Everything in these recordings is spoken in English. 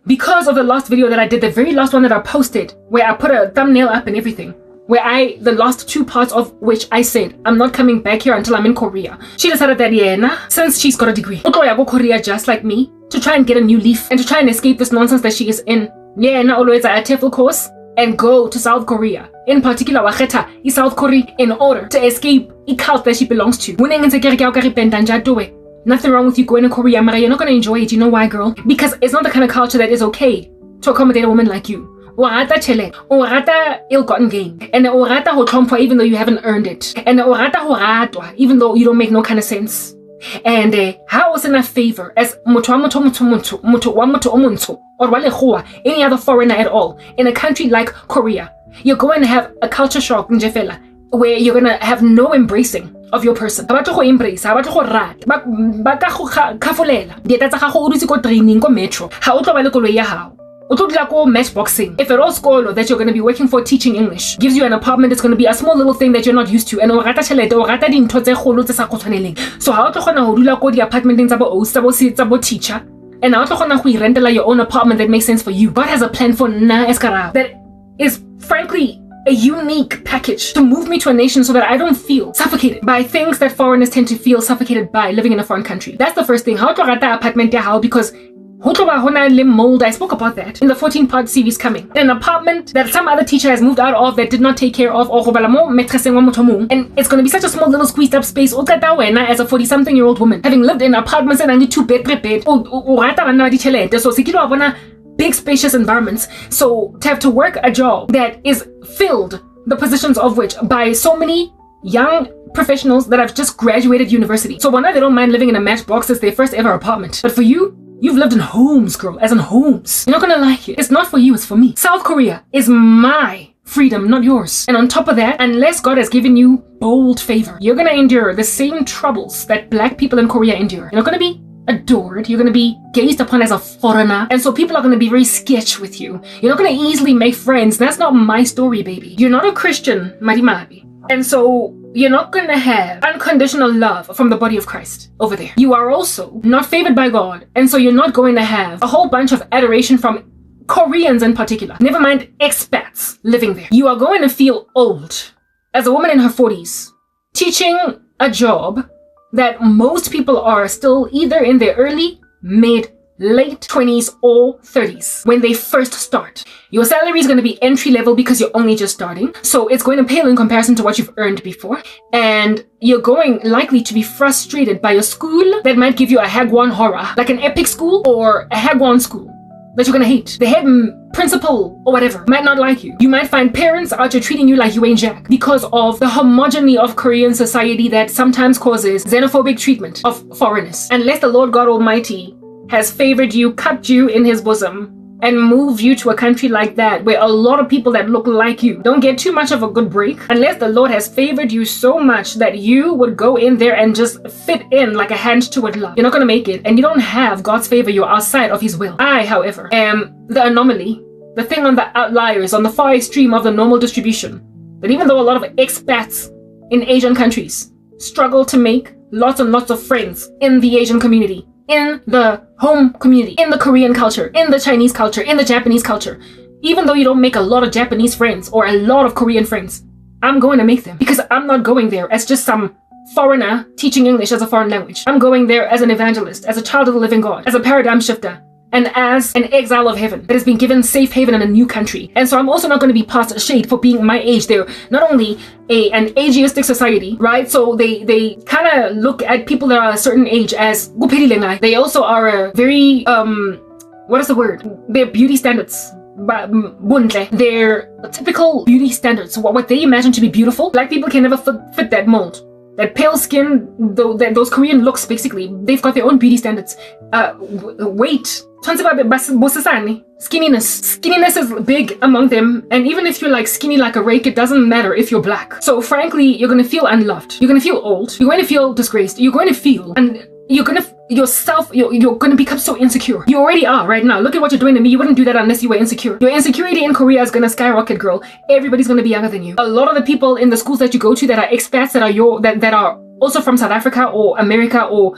because of the last video that I did, the very last one that I posted, where I put a thumbnail up and everything, where the last 2 parts of which I said, I'm not coming back here until I'm in Korea. She decided that, since she's got a degree, go Korea just like me, to try and get a new leaf, and to try and escape this nonsense that she is in. Always a TEFL course, and go to South Korea. In particular, Wacheta is South Korea in order to escape the cult that she belongs to. Nothing wrong with you going to Korea, but you're not going to enjoy it. You know why, girl? Because it's not the kind of culture that is okay to accommodate a woman like you. Orata chele, orata ill-gotten gain, and orata ho tlhompho even though you haven't earned it, and orata ho ratwa even though you don't make no kind of sense. And how is in a favor as motho wa montsho or wa lekgowa, any other foreigner at all in a country like Korea? You're going to have a culture shock, njefela, where you're going to have no embracing of your person. Ha batho go embrace, ha batho go rata, ba ka go khafolela. Dieta tsa gago o dutse go training go metro. Ha o tlo ba le koloi ya hao. O tlo dula go matchboxing. If at all school that you're going to be working for teaching English gives you an apartment, it's going to be a small little thing that you're not used to. And o rata chelete, o rata dintho tse kgolo tse sa go tshwaneleng. So ha o tlo gona go dula go di apartmenteng tsa bo host, tsa bo teacher. And ha o tlo gona go rentela your own apartment that makes sense for you. God has a plan for nna eskarao that is frankly a unique package to move me to a nation so that I don't feel suffocated by things that foreigners tend to feel suffocated by living in a foreign country. That's the first thing. How to rata apartment ya hao, because mold, I spoke about that in the 14-part series coming. An apartment that some other teacher has moved out of that did not take care of, and it's going to be such a small little squeezed up space as a 40-something-year-old woman having lived in apartments and only 2-bed, 3-bed. So big spacious environments, so to have to work a job that is filled, the positions of which, by so many young professionals that have just graduated university. So they don't mind living in a matchbox as their first ever apartment. But for you, you've lived in homes, girl, as in homes. You're not gonna like it. It's not for you, it's for me. South Korea is my freedom, not yours. And on top of that, unless God has given you bold favor, you're gonna endure the same troubles that black people in Korea endure. You're not gonna be adored, you're going to be gazed upon as a foreigner, and so people are going to be very sketch with you. You're not going to easily make friends. That's not my story, baby. You're not a Christian, Marimabi, and so you're not going to have unconditional love from the body of Christ over there. You are also not favored by God, and so you're not going to have a whole bunch of adoration from Koreans in particular, never mind expats living there. You are going to feel old as a woman in her 40s teaching a job that most people are still either in their early, mid, late 20s or 30s when they first start. Your salary is going to be entry level because you're only just starting. So it's going to pale in comparison to what you've earned before. And you're going likely to be frustrated by a school that might give you a Hagwon horror, like an epic school or a Hagwon school that you're going to hate. The head principal or whatever might not like you. You might find parents out here treating you like you ain't jack because of the homogeny of Korean society that sometimes causes xenophobic treatment of foreigners. Unless the Lord God Almighty has favored you, cupped you in his bosom, and moved you to a country like that where a lot of people that look like you don't get too much of a good break, unless the Lord has favored you so much that you would go in there and just fit in like a hand to a glove, you're not going to make it, and you don't have God's favor. You're outside of his will. I, however, am the anomaly, the thing on the outliers, on the far extreme of the normal distribution, that even though a lot of expats in Asian countries struggle to make lots and lots of friends in the Asian community, in the home community, in the Korean culture, in the Chinese culture, in the Japanese culture, even though you don't make a lot of Japanese friends or a lot of Korean friends, I'm going to make them, because I'm not going there as just some foreigner teaching English as a foreign language. I'm going there as an evangelist, as a child of the living God, as a paradigm shifter, and as an exile of heaven that has been given safe haven in a new country. And so I'm also not going to be passed shade for being my age. They're not only an ageistic society, right? So they kind of look at people that are a certain age as gupelilengai. They also are a very, what is the word? Their beauty standards. They're typical beauty standards. What they imagine to be beautiful, black people can never fit that mold. That pale skin, those Korean looks, basically, they've got their own beauty standards. Weight. Skinniness is big among them, and even if you're like skinny like a rake, it doesn't matter if you're black. So frankly, you're gonna feel unloved. You're gonna feel old. You're going to feel disgraced. You're going to feel, and you're gonna become so insecure. You already are right now. Look at what you're doing to me. You wouldn't do that unless you were insecure. Your insecurity in Korea is gonna skyrocket, girl. Everybody's gonna be younger than you. A lot of the people in the schools that you go to that are expats, that are also from South Africa or America or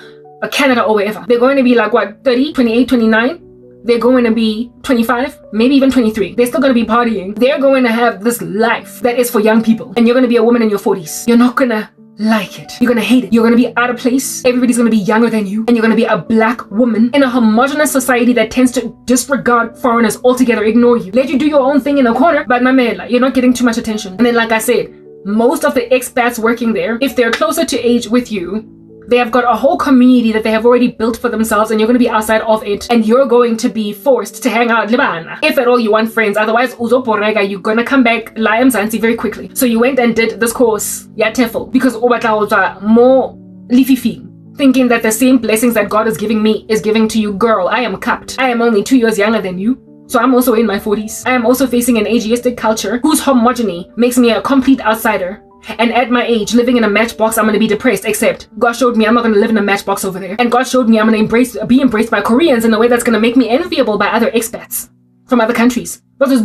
Canada or wherever, they're going to be like, what, 30, 28, 29? they're going to be 25, maybe even 23. They're still going to be partying. They're going to have this life that is for young people. And you're going to be a woman in your 40s. You're not going to like it. You're going to hate it. You're going to be out of place. Everybody's going to be younger than you. And you're going to be a black woman in a homogenous society that tends to disregard foreigners altogether, ignore you. Let you do your own thing in a corner. But mamela, you're not getting too much attention. And then like I said, most of the expats working there, if they're closer to age with you, they have got a whole community that they have already built for themselves, and you're going to be outside of it, and you're going to be forced to hang out libana. If at all you want friends, otherwise uzoborega, you're going to come back liam zanzi very quickly. So you went and did this course, ya TEFL, because obatla more leafy, thinking that the same blessings that God is giving me is giving to you. Girl, I am capped. I am only 2 years younger than you. So I'm also in my 40s. I am also facing an ageistic culture whose homogeny makes me a complete outsider. And at my age, living in a matchbox, I'm going to be depressed, except God showed me I'm not going to live in a matchbox over there. And God showed me I'm going to be embraced by Koreans in a way that's going to make me enviable by other expats from other countries. What is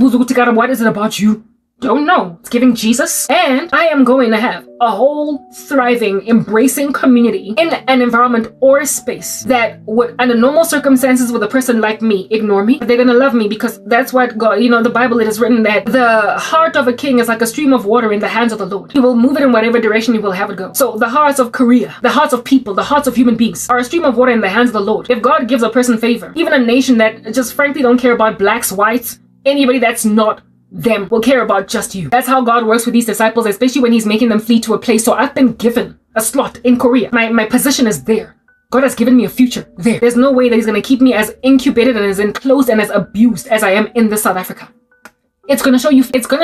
it about you? Don't know. It's giving Jesus. And I am going to have a whole thriving, embracing community in an environment or space that would, under normal circumstances with a person like me, ignore me. But they're going to love me because that's what God, the Bible, it is written that the heart of a king is like a stream of water in the hands of the Lord. He will move it in whatever direction he will have it go. So the hearts of Korea, the hearts of people, the hearts of human beings are a stream of water in the hands of the Lord. If God gives a person favor, even a nation that just frankly don't care about blacks, whites, anybody that's not them will care about just you. That's how God works with these disciples, especially when he's making them flee to a place. So I've been given a slot in Korea. My position is there. God has given me a future there. There's no way that he's going to keep me as incubated and as enclosed and as abused as I am in South Africa. It's going to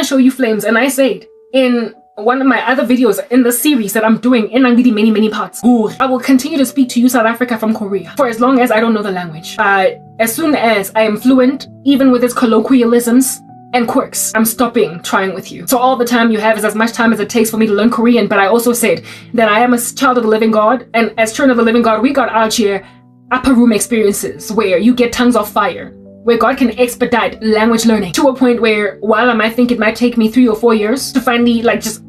show you flames. And I said in one of my other videos in the series that I'm doing in many parts, I will continue to speak to you, South Africa, from Korea for as long as I don't know the language. As soon as I am fluent, even with its colloquialisms and quirks, I'm stopping trying with you. So all the time you have is as much time as it takes for me to learn Korean. But I also said that I am a child of the living God, and as children of the living God, we got out here upper room experiences where you get tongues of fire, where God can expedite language learning to a point where while I might think it might take me 3 or 4 years to finally just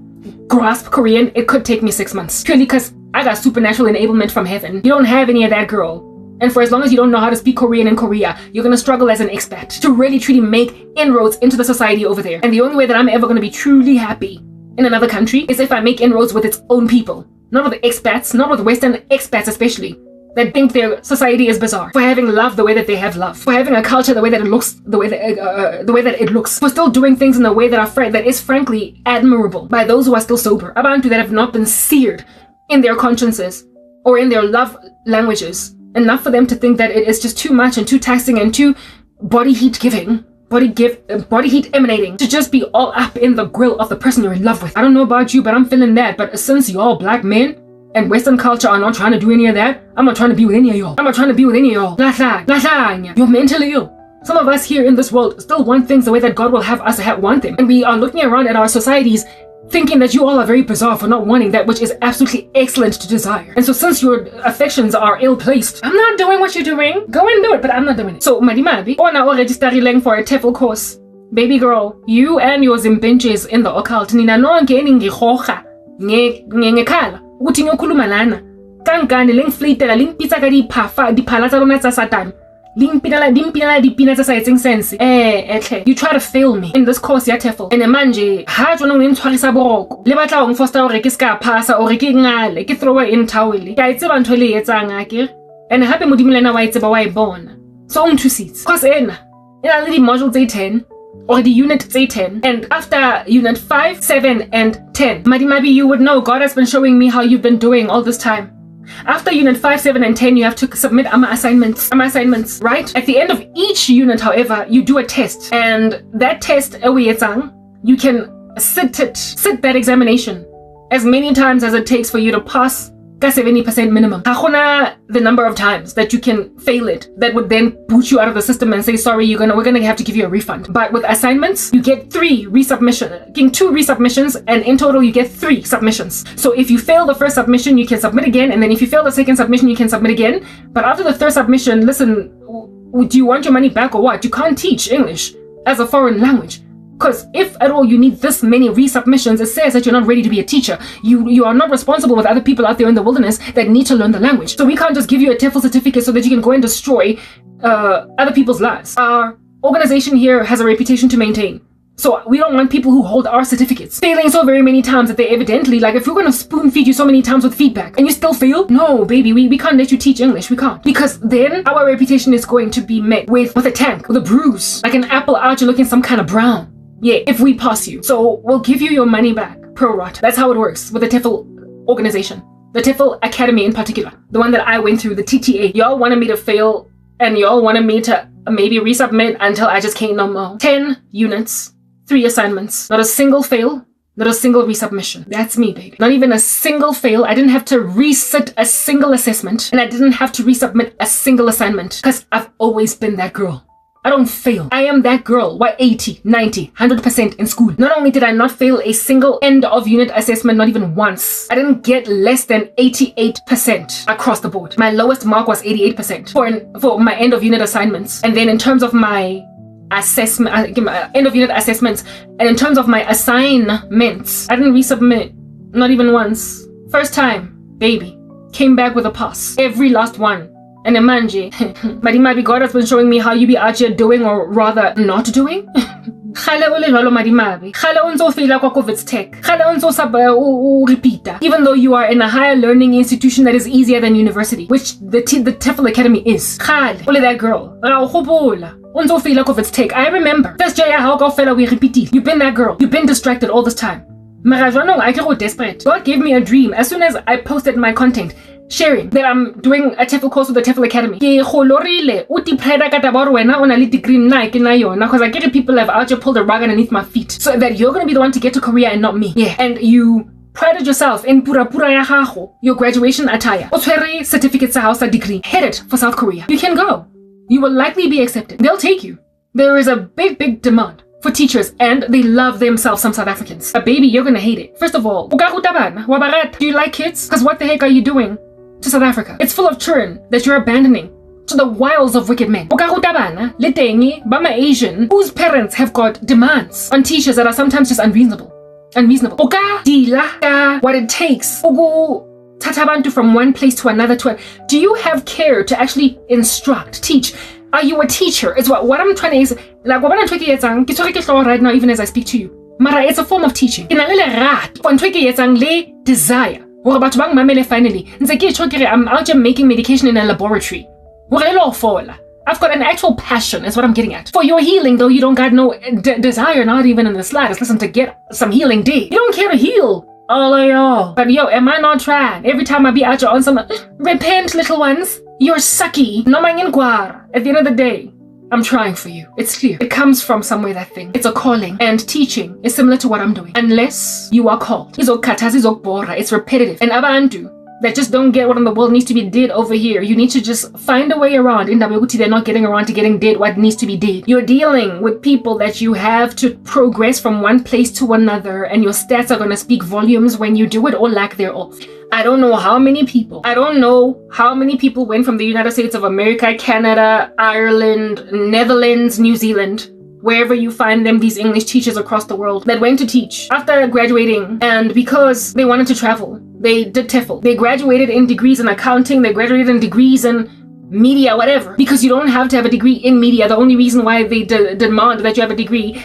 grasp Korean, it could take me 6 months. Purely because I got supernatural enablement from heaven. You don't have any of that, girl. And for as long as you don't know how to speak Korean in Korea, you're going to struggle as an expat to really truly make inroads into the society over there. And the only way that I'm ever going to be truly happy in another country is if I make inroads with its own people. Not with the expats, not with Western expats especially, that think their society is bizarre. For having love the way that they have love. For having a culture the way that it looks, the way that it looks. For still doing things in the way that is frankly admirable by those who are still sober. Abantu that have not been seared in their consciences or in their love languages. Enough for them to think that it is just too much and too taxing and too body heat emanating to just be all up in the grill of the person you're in love with. I don't know about you, but I'm feeling that. But since y'all black men and Western culture are not trying to do any of that, I'm not trying to be with any of y'all. You're mentally ill. Some of us here in this world still want things the way that God will have us want them. And we are looking around at our societies thinking that you all are very bizarre for not wanting that which is absolutely excellent to desire. And so since your affections are ill-placed, I'm not doing what you're doing. Go and do it, but I'm not doing it. So Madimabi, ona o registering for a TEFL course. Baby girl, you and your zimbinches in the occult, nina nonke eningihoha, ngekhala, ukuthi ngiyokhuluma lana. Kankani lengiflitela lingipitsa ka diphala tsa lona tsa Satan. Limpinala dipina tsa sa etseng sense. You try to fail me in this course ya TEFL. And manje ha jona o ntshwarisa boroko. Le batla o ngfosta hore ke ska passa or ke ngale, ke throw in towel. Ke a tseba ntho le etsang akere. And hape modimo lena wa itseba wa ibona. So o nthusitse. Course ena le di modules tse 10 or the unit tse 10, and after unit 5, 7 and 10, Madimabi, you would know God has been showing me how you've been doing all this time. After unit 5, 7 and 10, you have to submit assignments, right? At the end of each unit, however, you do a test, and that test, you can sit that examination as many times as it takes for you to pass 70% minimum. The number of times that you can fail it, that would then boot you out of the system and say, sorry, we're gonna have to give you a refund. But with assignments, you get 2 resubmissions, and in total you get 3 submissions. So if you fail the first submission, you can submit again, and then if you fail the second submission, you can submit again. But after the third submission, listen, do you want your money back or what? You can't teach English as a foreign language. Because if at all you need this many resubmissions, it says that you're not ready to be a teacher. You are not responsible with other people out there in the wilderness that need to learn the language. So we can't just give you a TEFL certificate so that you can go and destroy other people's lives. Our organization here has a reputation to maintain. So we don't want people who hold our certificates failing so very many times that they evidently, like, if we're going to spoon feed you so many times with feedback and you still fail, no, baby, we can't let you teach English. We can't. Because then our reputation is going to be met with a tank, with a bruise, like an apple out, you're looking some kind of brown. Yeah, if we pass you. So we'll give you your money back, pro rata. That's how it works with the TEFL organization. The TEFL Academy in particular. The one that I went through, the TTA. Y'all wanted me to fail and y'all wanted me to maybe resubmit until I just can't no more. 10 units. 3 assignments. Not a single fail. Not a single resubmission. That's me, baby. Not even a single fail. I didn't have to resit a single assessment. And I didn't have to resubmit a single assignment. Because I've always been that girl. I don't fail. I am that girl. Why 80, 90, 100% in school. Not only did I not fail a single end of unit assessment, not even once. I didn't get less than 88% across the board. My lowest mark was 88% for my end of unit assignments. And then in terms of my assessment, end of unit assessments, and in terms of my assignments, I didn't resubmit, not even once. First time, baby, came back with a pass, every last one. And Imanje, Madimabi, God has been showing me how you be out here doing, or rather not doing. Even though you are in a higher learning institution that is easier than university, which the TEFL Academy is. Only that girl. I remember. You've been that girl. You've been distracted all this time. Desperate. God gave me a dream. As soon as I posted my content, sharing that I'm doing a TEFL course with the TEFL Academy. Because I get people have out here pulled the rug underneath my feet. So that you're going to be the one to get to Korea and not me. Yeah. And you prided yourself in pura ya gago, your graduation attire. Otwere certificate sa house degree. Headed for South Korea. You can go. You will likely be accepted. They'll take you. There is a big demand for teachers, and they love themselves, some South Africans. But baby, you're going to hate it. First of all, do you like kids? Because what the heck are you doing to South Africa? It's full of children that you're abandoning to the wiles of wicked men. Bama Asian, whose parents have got demands on teachers that are sometimes just unreasonable. What it takes tatabantu from one place to another. Do you have care to actually instruct, teach? Are you a teacher? It's what I'm trying to is like what I'm talking right now, even as I speak to you. Mara, it's a form of teaching. Desire. Finally, I'm out here making medication in a laboratory. I've got an actual passion, is what I'm getting at. For your healing, though, you don't got no desire, not even in the slightest. Listen, to get some healing day. You don't care to heal. All of y'all. But yo, am I not trying? Every time I be out here on some repent, little ones. You're sucky. No mangin. At the end of the day, I'm trying for you. It's clear. It comes from somewhere, that thing. It's a calling. And teaching is similar to what I'm doing. Unless you are called. It's repetitive. And abantu that just don't get what in the world needs to be did over here. You need to just find a way around. In WT, they're not getting around to getting did what needs to be did. You're dealing with people that you have to progress from one place to another, and your stats are going to speak volumes when you do it, or lack thereof. I don't know how many people went from the United States of America, Canada, Ireland, Netherlands, New Zealand, wherever you find them, these English teachers across the world that went to teach after graduating, and because they wanted to travel, they did TEFL. They graduated in degrees in accounting, they graduated in degrees in media, whatever, because you don't have to have a degree in media. The only reason why they demand that you have a degree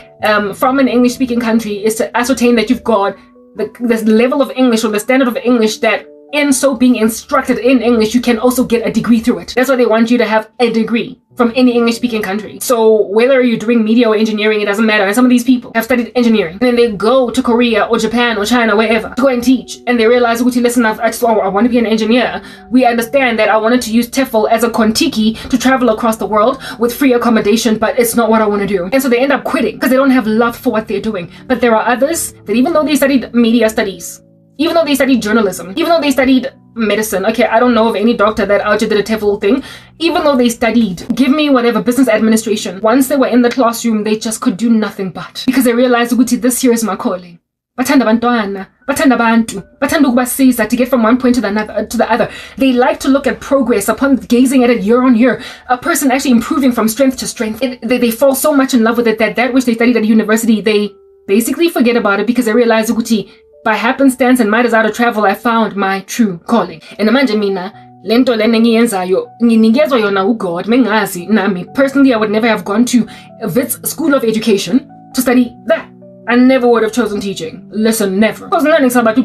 from an English-speaking country is to ascertain that you've got the level of English, or the standard of English, that in so being instructed in English, you can also get a degree through it. That's why they want you to have a degree from any English-speaking country. So whether you're doing media or engineering, it doesn't matter. And some of these people have studied engineering, and then they go to Korea or Japan or China, wherever, to go and teach. And they realize, listen, I want to be an engineer. We understand that I wanted to use TEFL as a kontiki to travel across the world with free accommodation, but it's not what I want to do. And so they end up quitting because they don't have love for what they're doing. But there are others that, even though they studied media studies, even though they studied journalism, even though they studied medicine, okay, I don't know of any doctor that out did a TEFL thing, even though they studied, give me whatever, business administration, once they were in the classroom, they just could do nothing but, because they realized, this here is my calling. bathanda abantwana, bathanda abantu, bathanda ukubasiza to get from one point to the other. They like to look at progress upon gazing at it year on year. A person actually improving from strength to strength. They fall so much in love with it that which they studied at university, they basically forget about it because they realize ukuthi by happenstance and my desire to travel, I found my true calling. And manje mina lento lena engiyenzayo nginikezwa yona uGod mengazi nami. Personally, I would never have gone to Wits School of Education to study that. I never would have chosen teaching. Listen, never. Because I didn't want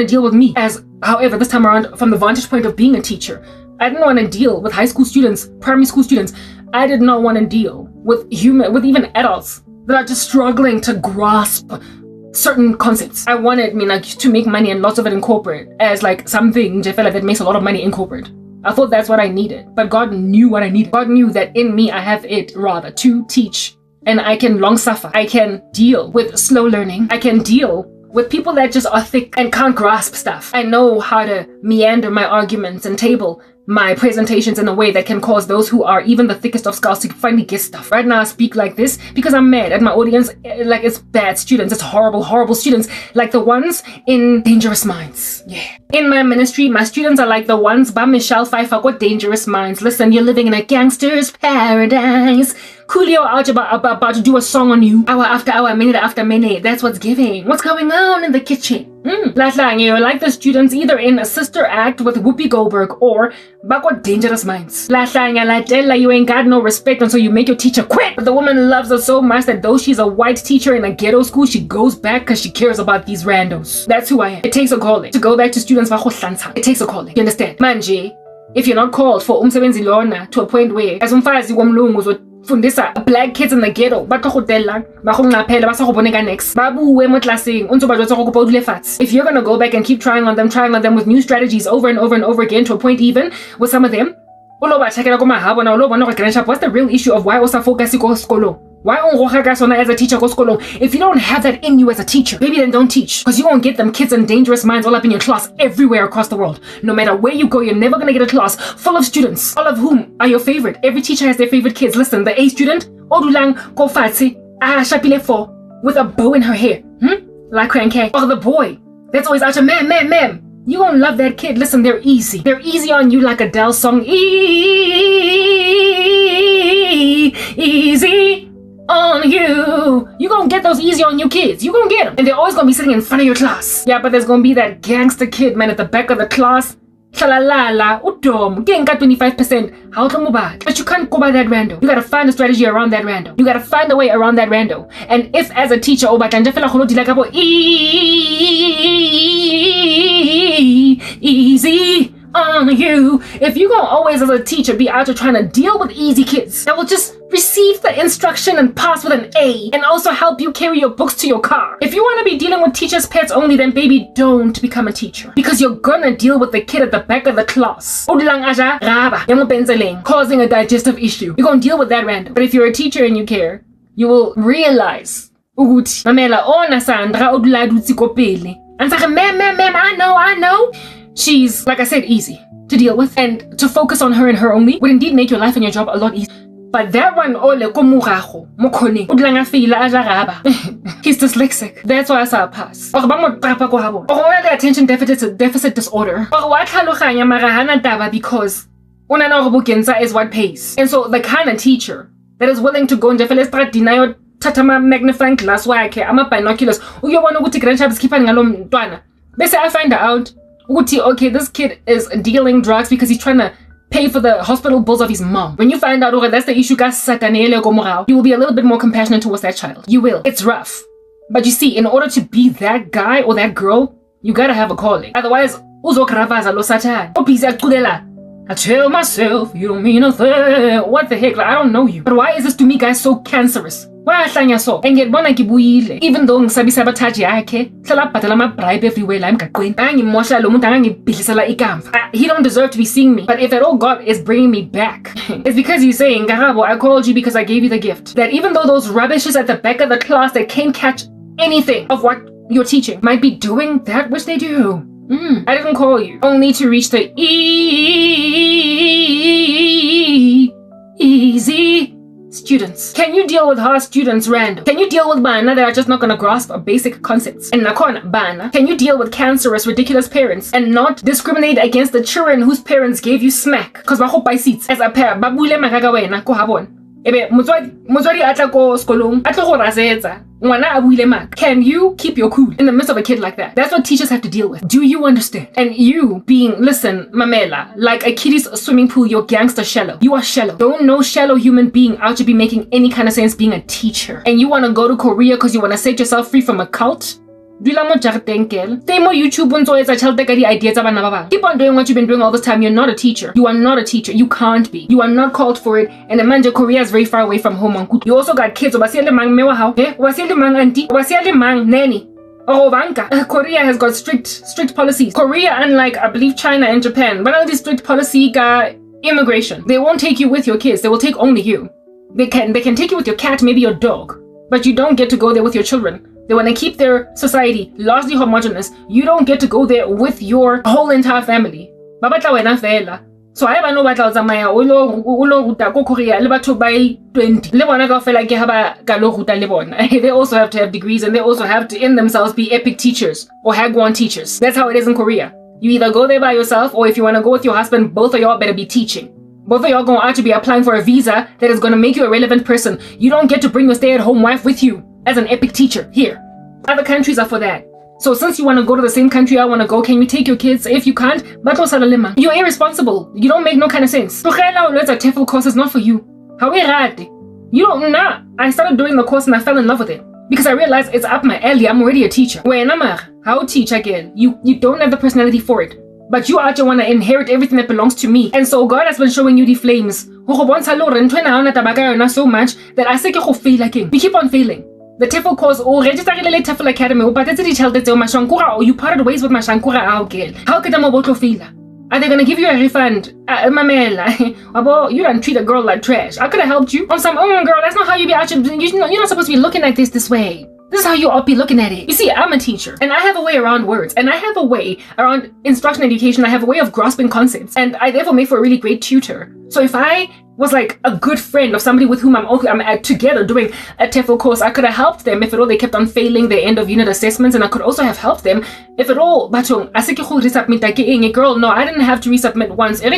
to deal with me as, however, this time around, from the vantage point of being a teacher, I didn't want to deal with high school students, primary school students. I did not want to deal with even adults that are just struggling to grasp certain concepts. I wanted to make money and lots of it in corporate as like something that makes a lot of money in corporate. I thought that's what I needed, but God knew what I needed. God knew that in me I have it rather to teach, and I can long suffer. I can deal with slow learning. I can deal with people that just are thick and can't grasp stuff. I know how to meander my arguments and table my presentations in a way that can cause those who are even the thickest of skulls to finally get stuff. Right now I speak like this because I'm mad at my audience. Like, it's bad students. It's horrible, horrible students. Like the ones in Dangerous Minds. Yeah. In my ministry, my students are like the ones by Michelle Pfeiffer got Dangerous Minds. Listen, you're living in a gangster's paradise. Coolio about to do a song on you. Hour after hour, minute after minute. That's what's giving. What's going on in the kitchen? You're like the students either in a sister act with Whoopi Goldberg or Bakwa Dangerous Minds. You ain't got no respect until you make your teacher quit. But the woman loves her so much that though she's a white teacher in a ghetto school, she goes back because she cares about these randos. That's who I am. It takes a calling to go back to students. It takes a calling. You understand? Manje, if you're not called for umsebenzi lona to a point where as umfazi womlungu fundisa black kids in the ghetto next if you're gonna go back and keep trying on them with new strategies over and over and over again to a point even with some of them, what's the real issue of why focus skolo? Why as a teacher go? If you don't have that in you as a teacher, maybe then don't teach, because you won't get them kids and dangerous minds all up in your class everywhere across the world. No matter where you go, you're never gonna get a class full of students, all of whom are your favorite. Every teacher has their favorite kids. Listen, the A student, Odulang Kofatsi, Shapile 4, with a bow in her hair, like cranky. Or the boy that's always out to ma'am. You won't love that kid. Listen, they're easy. They're easy on you like Adele song. Easy on you. You gonna get those easy on you kids. You gonna get them. And they're always gonna be sitting in front of your class. Yeah, but there's gonna be that gangster kid, man, at the back of the class. Shalalala, udom, getting got 25%. How come bad? But you can't go by that rando. You gotta find a strategy around that rando. You gotta find a way around that rando. And if as a teacher, easy on you. If you gonna always as a teacher be out there trying to deal with easy kids that will just receive the instruction and pass with an A and also help you carry your books to your car. If you want to be dealing with teachers' pets only, then baby, don't become a teacher, because you're gonna deal with the kid at the back of the class causing a digestive issue. You're gonna deal with that random. But if you're a teacher and you care, you will realize Mamela, Sandra, ma'am, I know. She's, like I said, easy to deal with, and to focus on her and her only would indeed make your life and your job a lot easier. But that one, he's dyslexic. That's why I saw a pass. The attention deficit disorder. Because is what pays. And so the kind of teacher that is willing to go and deny tatama magnifying glass, why I'm a binoculars. I find out, okay, this kid is dealing drugs because he's trying to pay for the hospital bills of his mom. When you find out, okay, that's the issue, you will be a little bit more compassionate towards that child. You will. It's rough. But you see, in order to be that guy or that girl, you gotta have a calling. Otherwise, I tell myself, you don't mean a thing. What the heck? Like, I don't know you. But why is this to me, guys, so cancerous? Why so? And yet, even though ngisabi sabotage yakhe, hlala bhatala ama bribe everywhere la emgaqweni. Angimoshla lo muntu angibhidlisela ikamva. He don't deserve to be seeing me. But if at all God is bringing me back, it's because he's saying, Garabo, I called you because I gave you the gift. That even though those rubbishes at the back of the class that can't catch anything of what you're teaching might be doing that which they do. I didn't call you only to reach the easy students? Can you deal with hard students random? Can you deal with bana that are just not going to grasp basic concepts? And nakona bana, can you deal with cancerous, ridiculous parents and not discriminate against the children whose parents gave you smack because ba go buy seats as a pair babule makaga wena ko habona? Ebe motswadi atla ko skolong atla go rasetsa ngwana a buile maka. Can you keep your cool in the midst of a kid like that? That's what teachers have to deal with. Do you understand? And you being, listen, Mamela, like a kiddie's swimming pool, you're gangster shallow. You are shallow. Don't no shallow human being out to be making any kind of sense being a teacher. And you want to go to Korea because you want to set yourself free from a cult? Dula mo jartenkel. Stay mo YouTube unzo eza chalte ka di ideas tsa bana ba bang. Keep on doing what you've been doing all this time. You're not a teacher. You are not a teacher. You can't be. You are not called for it. And Manje, Korea is very far away from home. You also got kids. Obasiele mang mewa how? Obasiele mang auntie. Obasiele mang nanny. Korea has got strict policies. Korea, unlike I believe China and Japan, but only strict policy ga immigration. They won't take you with your kids. They will take only you. They can take you with your cat, maybe your dog, but you don't get to go there with your children. They want to keep their society largely homogenous. You don't get to go there with your whole entire family. Babatla wena fela. So I have no battle zamaya ulo ruta ko Korea le batho ba 20. Le bona ka fela ke ha ba ka lo ruta le bona. They also have to have degrees and they also have to in themselves be epic teachers or hagwon teachers. That's how it is in Korea. You either go there by yourself or if you want to go with your husband, both of y'all better be teaching. Both of y'all going out to be applying for a visa that is going to make you a relevant person. You don't get to bring your stay-at-home wife with you as an epic teacher here. Other countries are for that. So since you want to go to the same country I want to go, can you take your kids? If you can't, you're irresponsible. You don't make no kind of sense. A TEFL course is not for you. You don't know. I started doing the course and I fell in love with it because I realized it's up my alley. I'm already a teacher. How teach again? You don't have the personality for it. But you actually want to inherit everything that belongs to me. And so God has been showing you the flames. So much that I say we keep on failing. The TEFL course or register the TEFL Academy, but that's it. Or you parted ways with my Shankura. How could I feel? Are they gonna give you a refund? Mamela, you don't treat a girl like trash. I could have helped you. On some, girl, that's not how you be actually. You're not supposed to be looking at this way. This is how you ought to be looking at it. You see, I'm a teacher, and I have a way around words, and I have a way around instruction education. I have a way of grasping concepts, and I therefore make for a really great tutor. So if I was like a good friend of somebody with whom I'm together doing a TEFL course, I could have helped them if at all they kept on failing their end of unit assessments, and I could also have helped them if at all. But girl, no, I didn't have to resubmit once. Let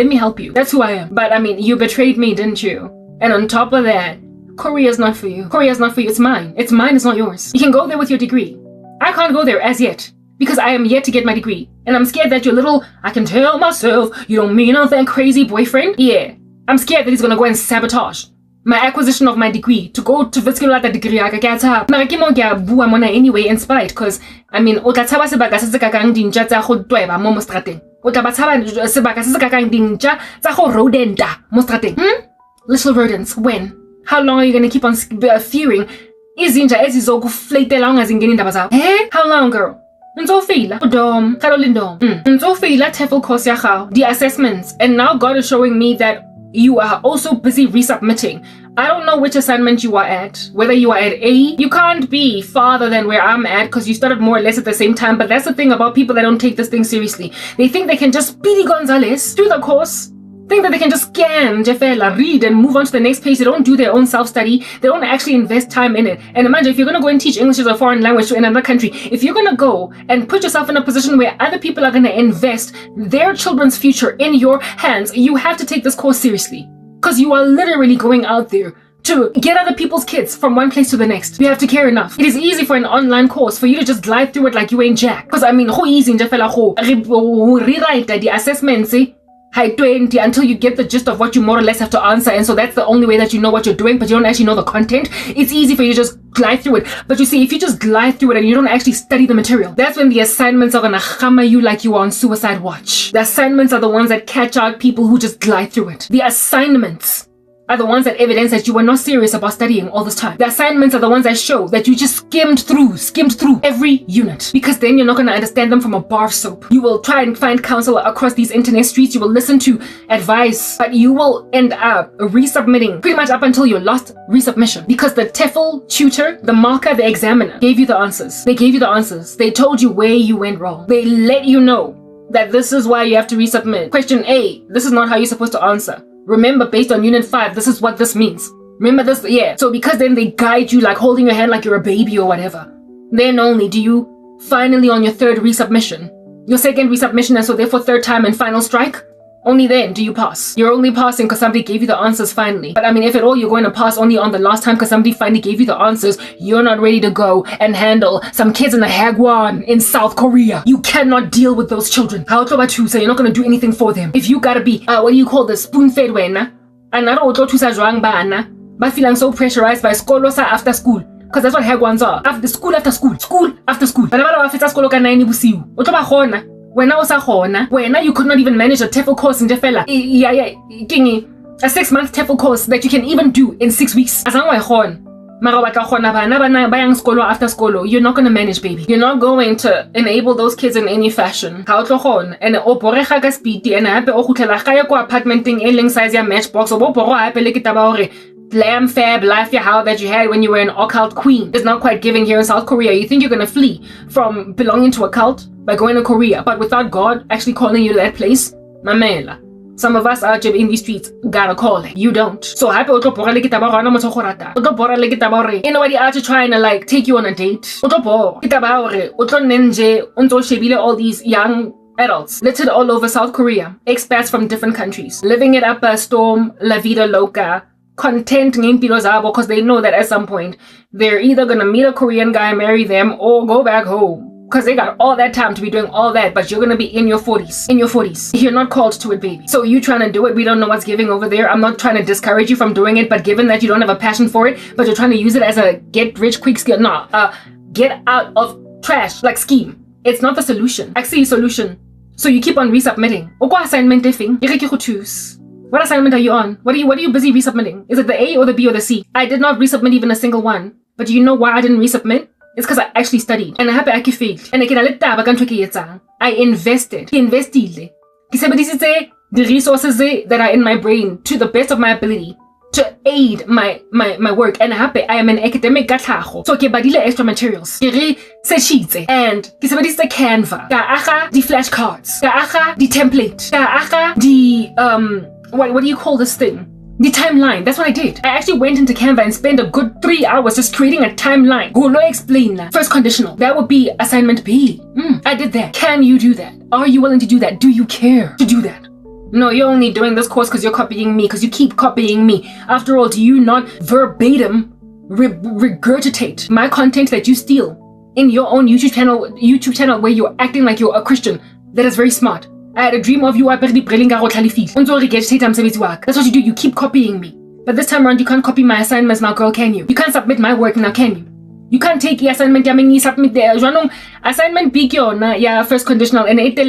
me help you. That's who I am. But I mean, you betrayed me, didn't you? And on top of that, Korea's not for you. Korea's not for you. It's mine. It's mine. It's not yours. You can go there with your degree. I can't go there as yet because I am yet to get my degree. And I'm scared that your little, I can tell myself, you don't mean nothing, crazy boyfriend. Yeah. I'm scared that he's going to go and sabotage my acquisition of my degree to go to vestibular that degree. Anyway, in spite, because I mean, little rodents, when? How long are you going to keep on fearing? How long, girl? TEFL course the assessments, and now God is showing me that you are also busy resubmitting. I don't know which assignment you are at, whether you are at A. You can't be farther than where I'm at because you started more or less at the same time, but that's the thing about people that don't take this thing seriously. They think they can just Speedy Gonzalez do the course, think that they can just scan, read and move on to the next page. They don't do their own self-study. They don't actually invest time in it. And imagine if you're going to go and teach English as a foreign language to another country, if you're going to go and put yourself in a position where other people are going to invest their children's future in your hands, you have to take this course seriously. Because you are literally going out there to get other people's kids from one place to the next. You have to care enough. It is easy for an online course for you to just glide through it like you ain't jack. Because I mean, how easy rewrite the assessments, high 20 until you get the gist of what you more or less have to answer, and so that's the only way that you know what you're doing, but you don't actually know the content. It's easy for you to just glide through it, but you see, if you just glide through it and you don't actually study the material, that's when the assignments are gonna hammer you like you are on suicide watch. The assignments are the ones that catch out people who just glide through it. The assignments are the ones that evidence that you were not serious about studying all this time. The assignments are the ones that show that you just skimmed through every unit, because then you're not going to understand them from a bar of soap. You will try and find counsel across these internet streets. You will listen to advice, but you will end up resubmitting pretty much up until your last resubmission, because the TEFL tutor, the marker, the examiner gave you the answers. They gave you the answers. They told you where you went wrong. They let you know that this is why you have to resubmit. Question A, this is not how you're supposed to answer. Remember, based on Unit 5, this is what this means. Remember this? Yeah. So because then they guide you like holding your hand like you're a baby or whatever. Then only do you finally on your third resubmission, your second resubmission, and so therefore third time and final strike, only then do you pass. You're only passing because somebody gave you the answers finally. But I mean, if at all you're going to pass only on the last time because somebody finally gave you the answers, you're not ready to go and handle some kids in a Hagwon in South Korea. You cannot deal with those children. How to so you're not going to do anything for them. If you gotta be, what do you call this, spoon-fed wena? And I don't but feeling so pressurized by school after school. Because that's what Hagwons are. After school after school. School after school. But about after school ka 9 busiu. When you could not even manage a TEFL course in Jefela. A 6-month TEFL course that you can even do in 6 weeks. As long as after school, you're not going to manage, baby. You're not going to enable those kids in any fashion. And apartment size matchbox glam fab life how that you had when you were an occult queen is not quite giving here in South Korea. You think you're gonna flee from belonging to a cult by going to Korea, but without God actually calling you to that place? Mamela. Some of us are in these streets gotta call it. You don't. So happy nobody out to trying to like take you on a date. All these young adults littered all over South Korea, expats from different countries, living it up a storm, la vida loca, content because they know that at some point they're either gonna meet a Korean guy, marry them, or go back home. Because they got all that time to be doing all that, but you're gonna be in your 40s. In your 40s. You're not called to it, baby. So you trying to do it, we don't know what's giving over there. I'm not trying to discourage you from doing it, but given that you don't have a passion for it, but you're trying to use it as a get rich quick skill, get out of trash like scheme. It's not the solution. Actually, solution. So you keep on resubmitting. What assignment thing? What assignment are you on? What are you busy resubmitting? Is it the A or the B or the C? I did not resubmit even a single one. But do you know why I didn't resubmit? It's because I actually studied. And I have actually failed. And I invested. The resources that are in my brain to the best of my ability to aid my work. And I am an academic so ke badile extra materials. And the Canva, the flashcards, the template, the what do you call this thing? The timeline. That's what I did. I actually went into Canva and spent a good 3 hours just creating a timeline. Gulo explain that. First conditional. That would be assignment B. I did that. Can you do that? Are you willing to do that? Do you care to do that? No, you're only doing this course because you're copying me, because you keep copying me. After all, do you not verbatim regurgitate my content that you steal in your own YouTube channel where you're acting like you're a Christian? That is very smart. I had a dream of you. That's what you do. You keep copying me. But this time around, you can't copy my assignments now, girl, can you? You can't submit my work now, can you? You can't take the assignment submit there. Assignment big first conditional and it's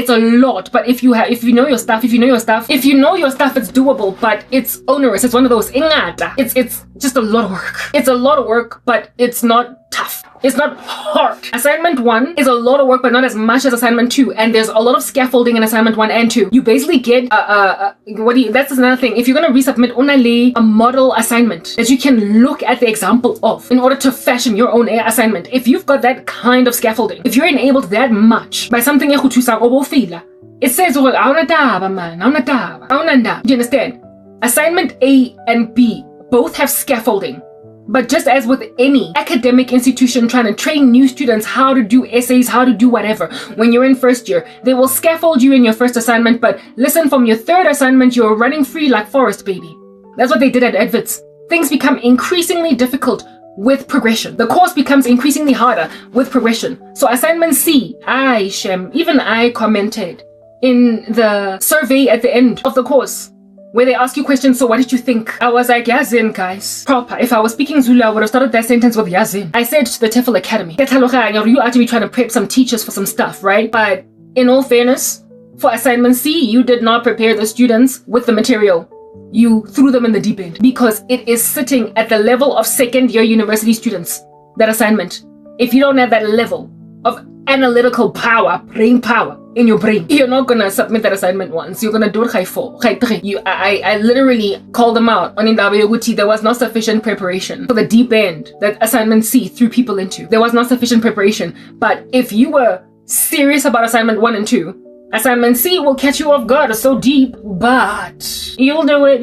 a lot. But if you know your stuff, it's doable, but it's onerous. It's one of those it's just a lot of work. It's a lot of work, but it's not tough. It's not hard. Assignment 1 is a lot of work, but not as much as assignment 2. And there's a lot of scaffolding in assignment 1 and 2. You basically get that's another thing. If you're gonna resubmit only a model assignment that you can look at the example of in order to fashion your own assignment. If you've got that kind of scaffolding, if you're enabled that much by something it says, do you understand? Assignment A and B both have scaffolding. But just as with any academic institution trying to train new students how to do essays, how to do whatever, when you're in first year, they will scaffold you in your first assignment, but listen, from your third assignment, you're running free like Forrest, baby. That's what they did at Edwards. Things become increasingly difficult with progression. The course becomes increasingly harder with progression. So assignment C, even I commented in the survey at the end of the course, where they ask you questions, so what did you think? I was like, Yazin, guys. Proper. If I was speaking Zulu, I would have started that sentence with Yazin. I said to the TEFL Academy, you actually trying to prep some teachers for some stuff, right? But in all fairness, for assignment C, you did not prepare the students with the material. You threw them in the deep end because it is sitting at the level of second-year university students, that assignment. If you don't have that level of analytical power, brain power in your brain, you're not gonna submit that assignment once. You're gonna do it I literally called them out on Indabayoguti. There was not sufficient preparation for the deep end that assignment C threw people into. There was not sufficient preparation. But if you were serious about assignment 1 and 2, Assignment C will catch you off guard, it's so deep, but you'll do it,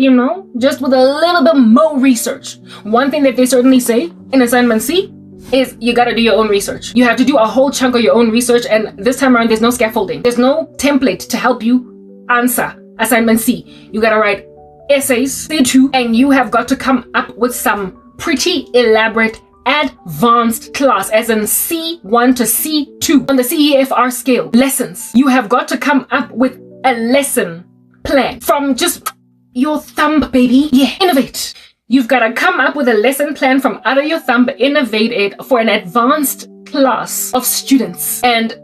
just with a little bit more research. One thing that they certainly say in assignment C is you gotta do your own research. You have to do a whole chunk of your own research, and this time around there's no scaffolding. There's no template to help you answer assignment C. You gotta write essays, C2, and you have got to come up with some pretty elaborate advanced class, as in C1 to C2 on the CEFR scale. Lessons. You have got to come up with a lesson plan from just your thumb, baby. Yeah, innovate. You've got to come up with a lesson plan from out of your thumb, innovate it for an advanced class of students. And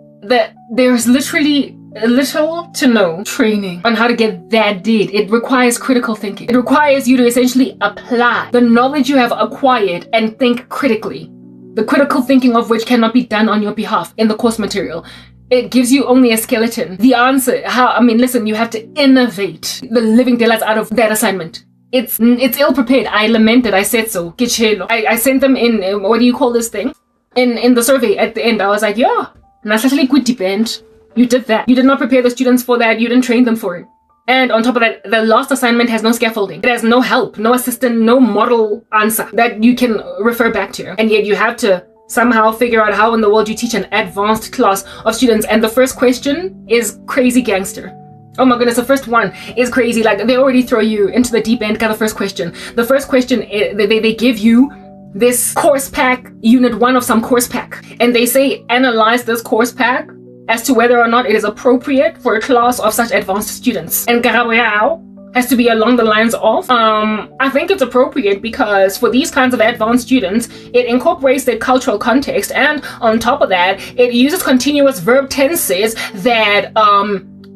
there's literally little to no training on how to get that did. It requires critical thinking. It requires you to essentially apply the knowledge you have acquired and think critically. The critical thinking of which cannot be done on your behalf in the course material. It gives you only a skeleton. The answer, listen, you have to innovate the living daylights out of that assignment. It's ill prepared. I lament it. I said so. I sent them in, what do you call this thing? In the survey at the end. I was like, yeah, naturally good depend. You did that. You did not prepare the students for that. You didn't train them for it. And on top of that, the last assignment has no scaffolding. It has no help, no assistant, no model answer that you can refer back to. And yet you have to somehow figure out how in the world you teach an advanced class of students. And the first question is crazy gangster. Oh my goodness, the first one is crazy. Like, they already throw you into the deep end. Got the first question. The first question, they give you this course pack, unit 1 of some course pack. And they say, analyze this course pack as to whether or not it is appropriate for a class of such advanced students. And Gabriel has to be along the lines of, I think it's appropriate because for these kinds of advanced students, it incorporates their cultural context, and on top of that, it uses continuous verb tenses that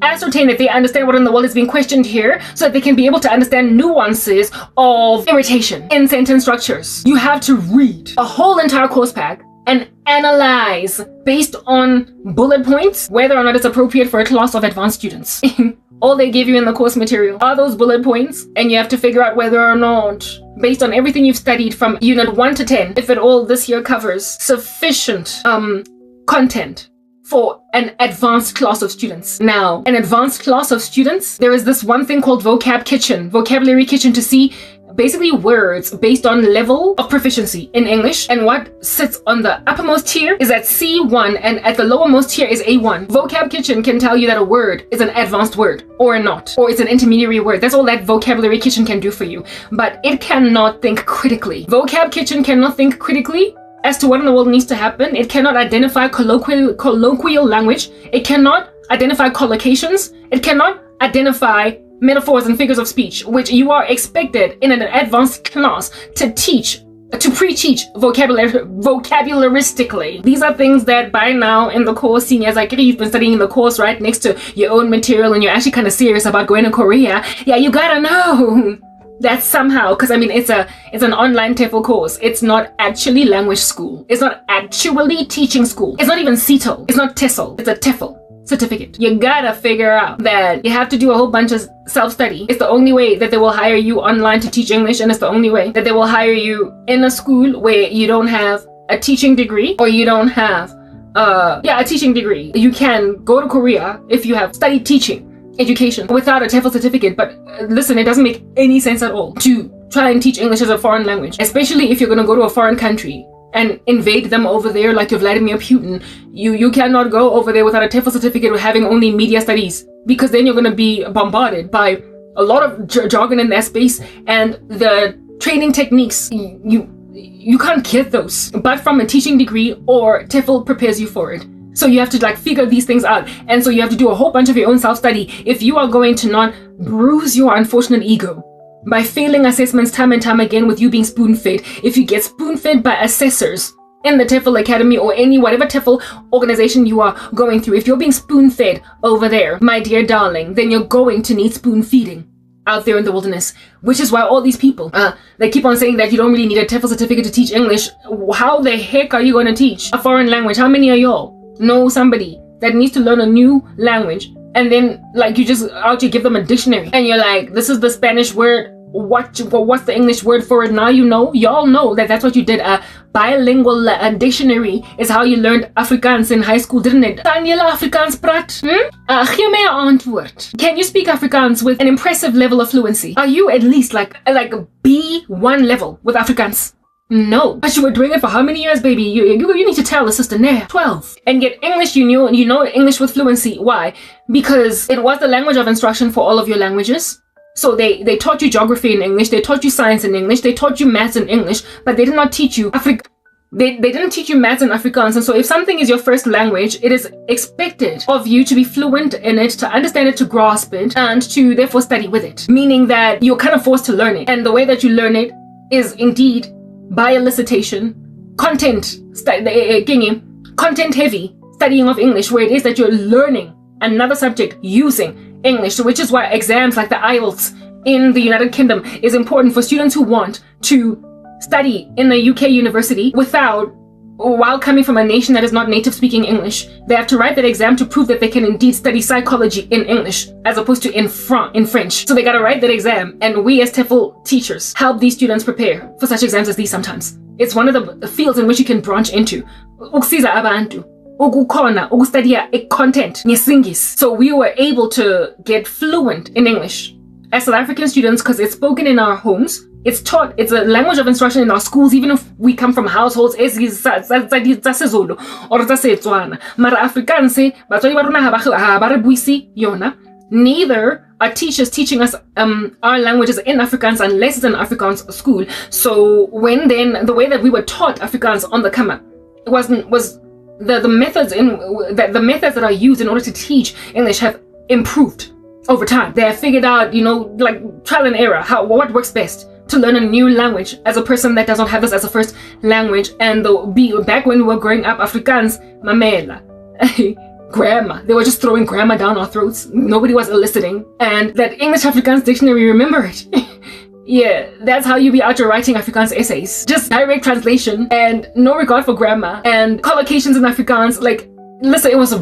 ascertain that they understand what in the world is being questioned here, so that they can be able to understand nuances of irritation in sentence structures. You have to read a whole entire course pack and analyze based on bullet points whether or not it's appropriate for a class of advanced students. All they give you in the course material are those bullet points, and you have to figure out whether or not, based on everything you've studied from unit 1 to 10, if at all this year covers sufficient content for an advanced class of students. Now, an advanced class of students, there is this one thing called vocabulary kitchen, to see basically words based on level of proficiency in English, and what sits on the uppermost tier is at C1 and at the lowermost tier is A1. Vocab Kitchen can tell you that a word is an advanced word or not, or it's an intermediary word. That's all that Vocabulary Kitchen can do for you, but it cannot think critically. Vocab Kitchen cannot think critically as to what in the world needs to happen. It cannot identify colloquial language. It cannot identify collocations. It cannot identify metaphors and figures of speech, which you are expected in an advanced class to pre-teach vocabularistically. These are things that by now in the course, seniors, like you've been studying the course right next to your own material and you're actually kind of serious about going to Korea. Yeah, you gotta know that somehow, because it's an online TEFL course. It's not actually language school. It's not actually teaching school. It's not even CETL. It's not TESOL. It's a TEFL certificate. You gotta figure out that you have to do a whole bunch of self-study. It's the only way that they will hire you online to teach English, and it's the only way that they will hire you in a school where you don't have a teaching degree, or you don't have a teaching degree. You can go to Korea if you have studied teaching education without a TEFL certificate, but listen, it doesn't make any sense at all to try and teach English as a foreign language, especially if you're going to go to a foreign country and invade them over there like you're Vladimir Putin. You cannot go over there without a TEFL certificate with having only media studies, because then you're going to be bombarded by a lot of jargon in that space, and the training techniques, you can't get those but from a teaching degree, or TEFL prepares you for it. So you have to figure these things out, and so you have to do a whole bunch of your own self-study if you are going to not bruise your unfortunate ego by failing assessments time and time again with you being spoon-fed. If you get spoon-fed by assessors in the TEFL Academy or whatever TEFL organization you are going through, if you're being spoon-fed over there, my dear darling, then you're going to need spoon-feeding out there in the wilderness, which is why all these people, they keep on saying that you don't really need a TEFL certificate to teach English. How the heck are you going to teach a foreign language? How many of y'all know somebody that needs to learn a new language, and then you just give them a dictionary and you're like, this is the Spanish word what's the English word for it now? Y'all know that that's what you did. A bilingual dictionary is how you learned Afrikaans in high school, didn't it? Kan julle Afrikaans praat? Gee my 'n antwoord. Can you speak Afrikaans with an impressive level of fluency? Are you at least like B1 level with Afrikaans? No. But you were doing it for how many years, baby? You need to tell the sister now. 12. And yet English, you know English with fluency. Why? Because it was the language of instruction for all of your languages. So they taught you geography in English, they taught you science in English, they taught you maths in English, but they did not teach you they didn't teach you maths and Afrikaans. And so if something is your first language, it is expected of you to be fluent in it, to understand it, to grasp it, and to therefore study with it. Meaning that you're kind of forced to learn it. And the way that you learn it is indeed by elicitation, content heavy studying of English, where it is that you're learning another subject using English. So which is why exams like the IELTS in the United Kingdom is important for students who want to study in a UK university while coming from a nation that is not native speaking English. They have to write that exam to prove that they can indeed study psychology in English as opposed to in French. So they gotta write that exam, and we as TEFL teachers help these students prepare for such exams as these sometimes. It's one of the fields in which you can branch into. Ukusiza abantu. Ukustudy content ngesingis. So we were able to get fluent in English as South African students because it's spoken in our homes. It's taught. It's a language of instruction in our schools, even if we come from households tsaSezulu or tsaSetswana. Mara Afrikaans batswadi ba rona ha ba re buisi yona. Neither are teachers teaching us our languages in Afrikaans unless it's an Afrikaans school. So the way that we were taught Afrikaans on the come up was the methods that are used in order to teach English have improved over time. They have figured out, like trial and error, what works best to learn a new language as a person that does not have this as a first language. And back when we were growing up, Afrikaans, mamela, grammar. They were just throwing grammar down our throats. Nobody was eliciting. And that English Afrikaans dictionary, remember it? Yeah, that's how you be out your writing Afrikaans essays. Just direct translation and no regard for grammar and collocations in Afrikaans. Like, listen, it was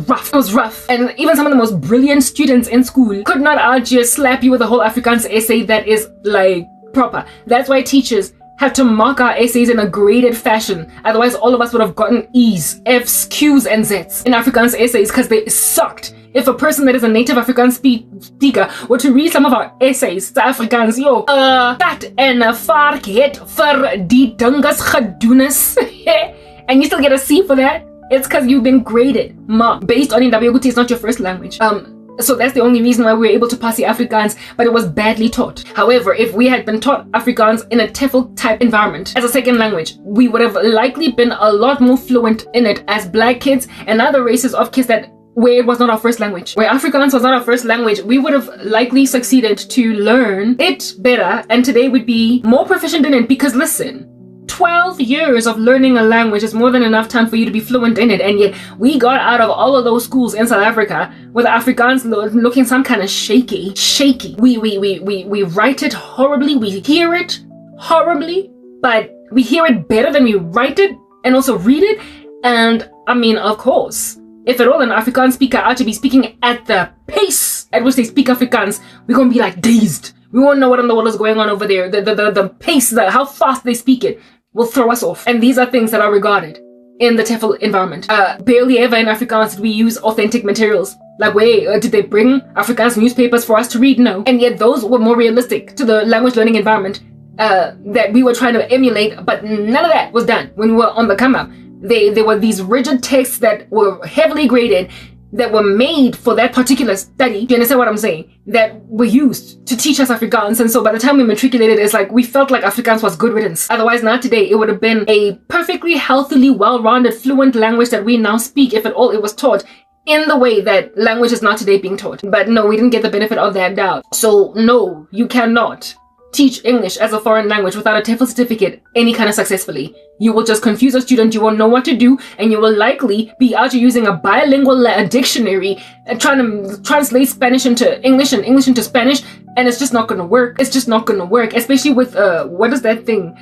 rough. And even some of the most brilliant students in school could not out just slap you with a whole Afrikaans essay that is like proper. That's why teachers have to mark our essays in a graded fashion. Otherwise, all of us would have gotten E's, F's, Q's, and Z's in Afrikaans essays because they sucked. If a person that is a native Afrikaans speaker were to read some of our essays to Afrikaans, kat en vark het vir die dinges gedoen is, and you still get a C for that, it's because you've been graded, based on Ndabeguti is not your first language. So that's the only reason why we were able to pass the Afrikaans, but it was badly taught. However, if we had been taught Afrikaans in a TEFL type environment as a second language, we would have likely been a lot more fluent in it as Black kids and other races of kids where it was not our first language. Where Afrikaans was not our first language, we would have likely succeeded to learn it better, and today we'd be more proficient in it because listen, 12 years of learning a language is more than enough time for you to be fluent in it, and yet we got out of all of those schools in South Africa with Afrikaans looking some kind of shaky. We write it horribly, we hear it horribly, but we hear it better than we write it and also read it. And I mean, of course, if at all an Afrikaans speaker are to be speaking at the pace at which they speak Afrikaans, we're gonna be like dazed. We won't know what in the world is going on over there. The pace, how fast they speak it will throw us off. And these are things that are regarded in the TEFL environment. Barely ever in Afrikaans did we use authentic materials. Like, did they bring Afrikaans newspapers for us to read? No. And yet those were more realistic to the language learning environment that we were trying to emulate, but none of that was done when we were on the come up. There were these rigid texts that were heavily graded, that were made for that particular study. Do you understand what I'm saying? That were used to teach us Afrikaans. And so by the time we matriculated, it's like we felt like Afrikaans was good riddance. Otherwise, not today. It would have been a perfectly healthily, well-rounded, fluent language that we now speak, if at all it was taught in the way that language is not today being taught. But no, we didn't get the benefit of that doubt. So no, you cannot teach English as a foreign language without a TEFL certificate any kind of successfully. You will just confuse a student, you won't know what to do, and you will likely be out using a bilingual dictionary and trying to translate Spanish into English and English into Spanish, and it's just not going to work. It's just not going to work, especially with, what is that thing?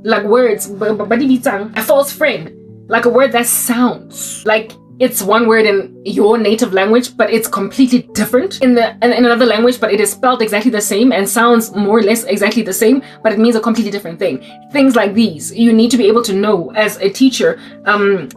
Like words, a false friend, like a word that sounds like it's one word in your native language, but it's completely different in another language, but it is spelled exactly the same and sounds more or less exactly the same, but it means a completely different thing. Things like these, you need to be able to know as a teacher,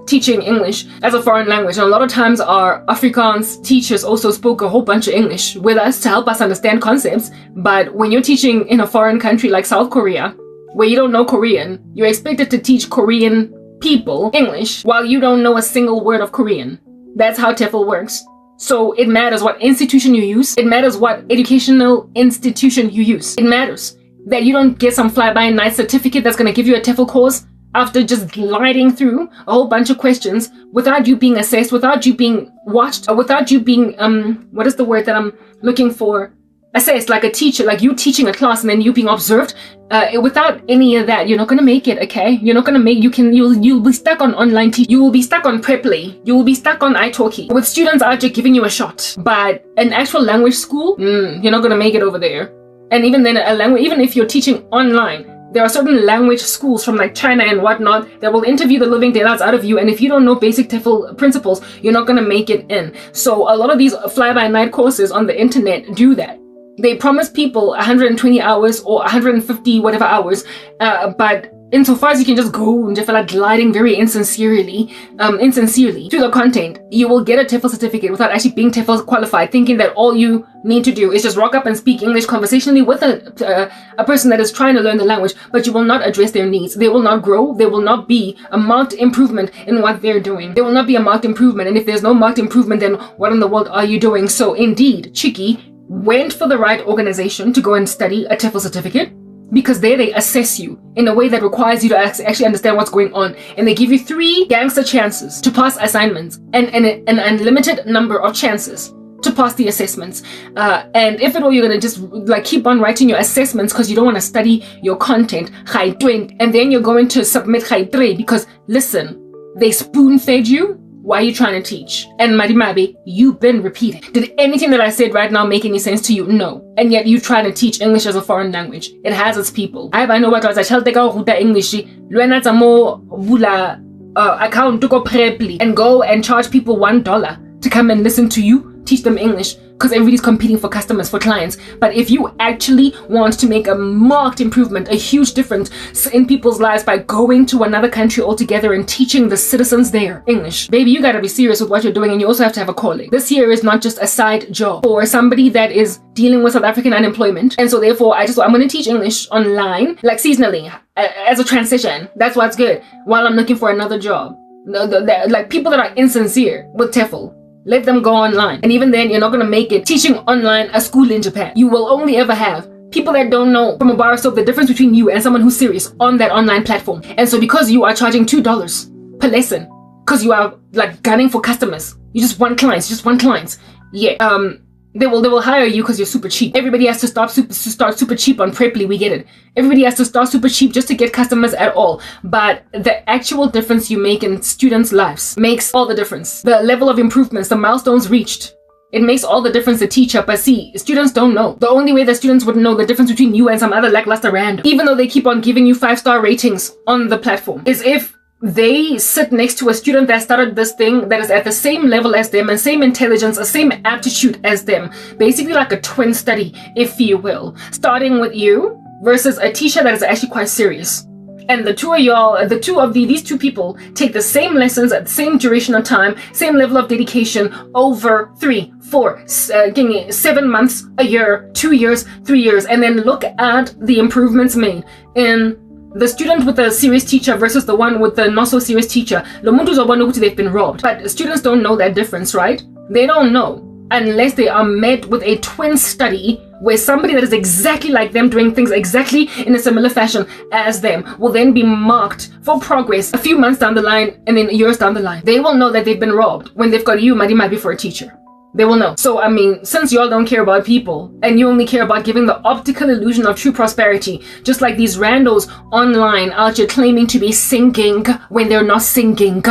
teaching English as a foreign language. And a lot of times our Afrikaans teachers also spoke a whole bunch of English with us to help us understand concepts. But when you're teaching in a foreign country like South Korea, where you don't know Korean, you're expected to teach Korean people English while you don't know a single word of Korean. That's how TEFL works. So it matters what institution you use. It matters what educational institution you use. It matters that you don't get some fly-by-night certificate that's going to give you a TEFL course after just gliding through a whole bunch of questions without you being assessed, without you being watched, or without you being, what is the word that I'm looking for? Assessed, like a teacher, like you teaching a class and then you being observed. Without any of that, you're not gonna make it, okay? You're not gonna make, you'll be stuck on online teaching. You will be stuck on Preply. You will be stuck on italki with students out just giving you a shot. But an actual language school, you're not gonna make it over there. And even then, even if you're teaching online, there are certain language schools from like China and whatnot that will interview the living daylights out of you. And if you don't know basic TEFL principles, you're not gonna make it in. So a lot of these fly-by-night courses on the internet do that. They promise people 120 hours or 150 whatever hours, but insofar as you can just go and just feel like gliding very insincerely through the content, you will get a TEFL certificate without actually being TEFL qualified, thinking that all you need to do is just rock up and speak English conversationally with a person that is trying to learn the language, but you will not address their needs. They will not grow. There will not be a marked improvement in what they're doing. There will not be a marked improvement. And if there's no marked improvement, then what in the world are you doing? So indeed, Chiki went for the right organization to go and study a TEFL certificate, because there they assess you in a way that requires you to actually understand what's going on. And they give you 3 gangster chances to pass assignments and an unlimited number of chances to pass the assessments. And if at all you're going to just like keep on writing your assessments because you don't want to study your content, and then you're going to submit because listen, they spoon-fed you. Why are you trying to teach? And Marimabe, you've been repeating. Did anything that I said right now make any sense to you? No. And yet you try to teach English as a foreign language. It has its people. I know what I was. I shall take out English. Account to go Preply and go and charge people $1 to come and listen to you teach them English, because everybody's competing for customers, for clients. But if you actually want to make a marked improvement, a huge difference in people's lives by going to another country altogether and teaching the citizens there English, baby, you gotta be serious with what you're doing, and you also have to have a calling. This here is not just a side job for somebody that is dealing with South African unemployment. And so therefore, I'm going to teach English online, like seasonally, as a transition. That's what's good, while I'm looking for another job. Like people that are insincere with TEFL, let them go online. And even then, you're not going to make it teaching online a school in Japan. You will only ever have people that don't know from a bar stove the difference between you and someone who's serious on that online platform. And so because you are charging $2 per lesson, because you are like gunning for customers, you just want clients, yeah, they will hire you because you're super cheap. Everybody has to start super cheap on Preply. We get it. Everybody has to start super cheap just to get customers at all. But the actual difference you make in students' lives makes all the difference. The level of improvements, the milestones reached, it makes all the difference to teacher. But see, students don't know. The only way that students would know the difference between you and some other lackluster random, even though they keep on giving you 5-star ratings on the platform, is if they sit next to a student that started this thing that is at the same level as them and same intelligence, the same aptitude as them. Basically like a twin study, if you will. Starting with you versus a teacher that is actually quite serious. And the two of y'all, these two people take the same lessons at the same duration of time, same level of dedication over 3, 4, 7 months, a year, 2 years, 3 years, and then look at the improvements made in the student with the serious teacher versus the one with the not so serious teacher. They've been robbed. But students don't know that difference, right? They don't know unless they are met with a twin study where somebody that is exactly like them, doing things exactly in a similar fashion as them, will then be marked for progress a few months down the line and then years down the line. They will know that they've been robbed when they've got you, might be for a teacher. They will know. So, I mean, since y'all don't care about people and you only care about giving the optical illusion of true prosperity, just like these randos online out here claiming to be singing when they're not singing.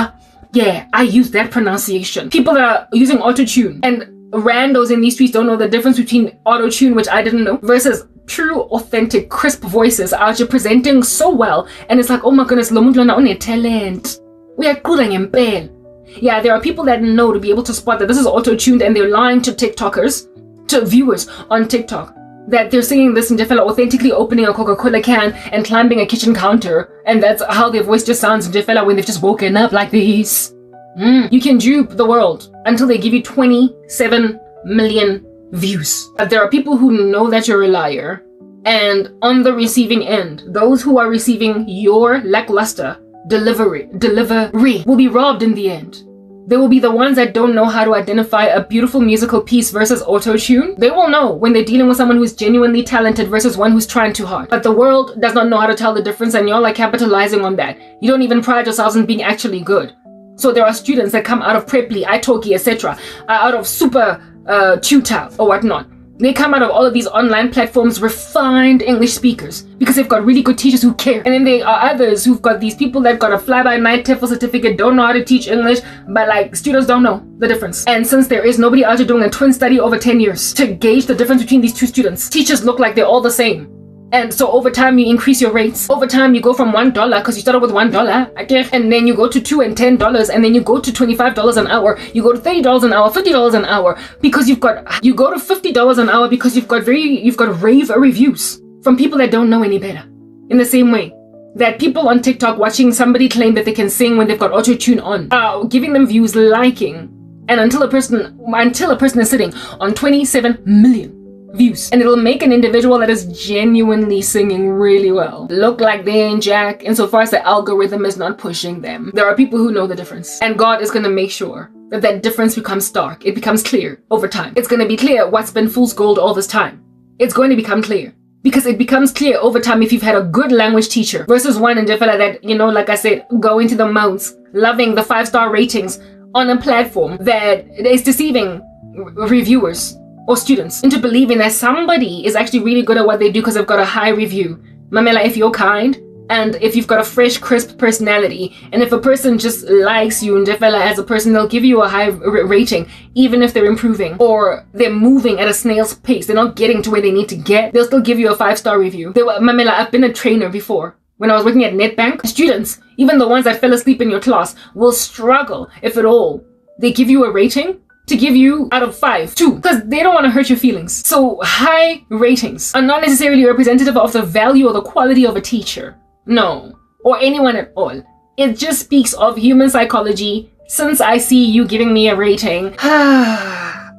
Yeah, I use that pronunciation. People that are using auto-tune, and randos in these streets don't know the difference between auto-tune, which I didn't know, versus true, authentic, crisp voices out here presenting so well. And it's like, oh my goodness, lo muntu lona une talent. We are good and Yeah, there are people that know to be able to spot that this is auto-tuned, and they're lying to TikTokers, to viewers on TikTok, that they're singing this in Jefela authentically opening a Coca-Cola can and climbing a kitchen counter, and that's how their voice just sounds in Jefela when they've just woken up like this. You can dupe the world until they give you 27 million views. But there are people who know that you're a liar, and on the receiving end, those who are receiving your lackluster delivery will be robbed in the end. They will be the ones that don't know how to identify a beautiful musical piece versus auto-tune. They will know when they're dealing with someone who's genuinely talented versus one who's trying too hard. But the world does not know how to tell the difference, and y'all are capitalizing on that. You don't even pride yourselves in being actually good. So there are students that come out of Preply, italki, etc., out of Super Tutor or whatnot. They come out of all of these online platforms, refined English speakers, because they've got really good teachers who care. And then there are others who've got these people that got a fly-by-night TEFL certificate, don't know how to teach English, but like students don't know the difference. And since there is nobody out there doing a twin study over 10 years to gauge the difference between these two students, teachers look like they're all the same. And so over time, you increase your rates. Over time, you go from $1, because you started with $1, and then you go to $2 and $10, and then you go to $25 an hour. You go to $30 an hour, $50 an hour, because you go to $50 an hour because you've got rave reviews from people that don't know any better. In the same way that people on TikTok watching somebody claim that they can sing when they've got auto-tune on, giving them views, liking, and until a person is sitting on 27 million views, and it'll make an individual that is genuinely singing really well look like they ain't jack insofar as the algorithm is not pushing them. There are people who know the difference, and God is going to make sure that that difference becomes stark. It becomes clear over time. It's going to be clear what's been fool's gold all this time. It's going to become clear, because it becomes clear over time if you've had a good language teacher versus one in Jefela that, like I said, go into the mounts, loving the 5-star ratings on a platform that is deceiving reviewers or students into believing that somebody is actually really good at what they do because they've got a high review. Mamela, if you're kind, and if you've got a fresh, crisp personality, and if a person just likes you and Jefela as a person, they'll give you a high rating, even if they're improving or they're moving at a snail's pace. They're not getting to where they need to get. They'll still give you a 5-star review. Mamela, I've been a trainer before. When I was working at Netbank, students, even the ones that fell asleep in your class, will struggle, if at all. They give you a rating to give you out of 5, 2, because they don't want to hurt your feelings. So high ratings are not necessarily representative of the value or the quality of a teacher. No, or anyone at all. It just speaks of human psychology. Since I see you giving me a rating,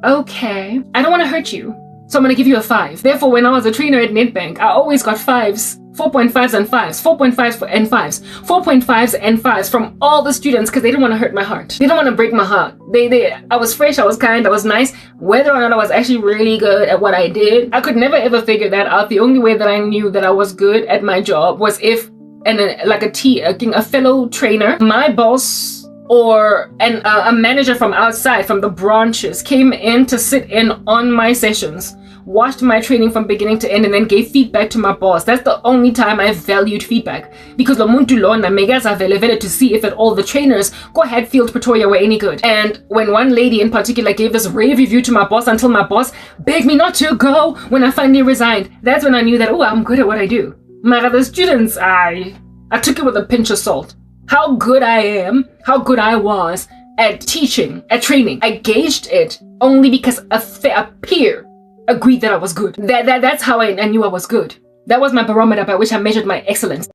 okay, I don't want to hurt you, so I'm going to give you a 5. Therefore, when I was a trainer at Netbank, I always got 5s. 4.5s and 5s, 4.5s and 5s, 4.5s and 5s from all the students because they didn't want to hurt my heart. They didn't want to break my heart. I was fresh, I was kind, I was nice. Whether or not I was actually really good at what I did, I could never ever figure that out. The only way that I knew that I was good at my job was if, a fellow trainer, my boss, or a manager from outside, from the branches, came in to sit in on my sessions, watched my training from beginning to end, and then gave feedback to my boss. That's the only time I valued feedback, because lo muntu lona megeza vele to see if at all the trainers go ahead field Pretoria were any good. And when one lady in particular gave this rave review to my boss until my boss begged me not to go when I finally resigned, that's when I knew that, oh, I'm good at what I do. My other students, I took it with a pinch of salt. How good I am, how good I was at teaching, at training, I gauged it only because a peer agreed that I was good. That's how I knew I was good. That was my barometer by which I measured my excellence.